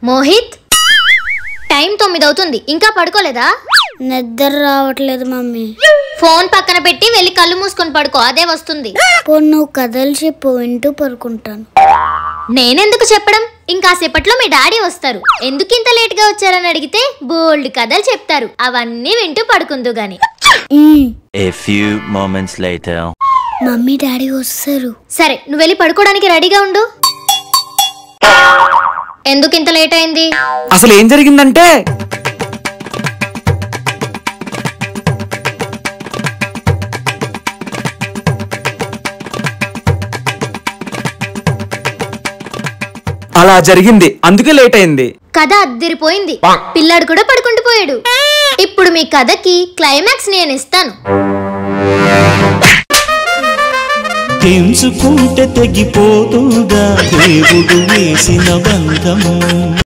Mohit, time 9 అవుతుంది, ఇంకా పడుకోలేదా? నిద్ర రావట్లేదు మమ్మీ. ఫోన్ పక్కన పెట్టి వెళ్ళి కళ్ళు మూసుకొని పడుకో, అదే వస్తుంది. నువ్వు కథలు చెప్పు, వింటూ పడుకుంటాను. నేనెందుకు చెప్పడం, ఇంకాసేపట్లో మీ డాడీ వస్తారు. ఎందుకు ఇంత లేట్ గా వచ్చారని అడిగితే బోల్డ్ కథలు చెప్తారు, అవన్నీ వింటూ పడుకుందు గాని. A few moments later. Mummy daddy వస్తారు. సరే, నువ్వు వెళ్ళి పడుకోవడానికి రెడీగా ఉండు. ఎందుకు ఇంత లేట్ అయింది? అసలు ఏం జరిగిందంటే అలా జరిగింది, అందుకే లేట్ అయింది. కథ అద్దరిపోయింది, పిల్లాడు కూడా పడుకుంటూ పోయాడు. ఇప్పుడు మీ కథకి క్లైమాక్స్ నేను ఇస్తాను. తెంచుకుంటే తెగిపోతుందా దేవుడు వేసిన బంధము.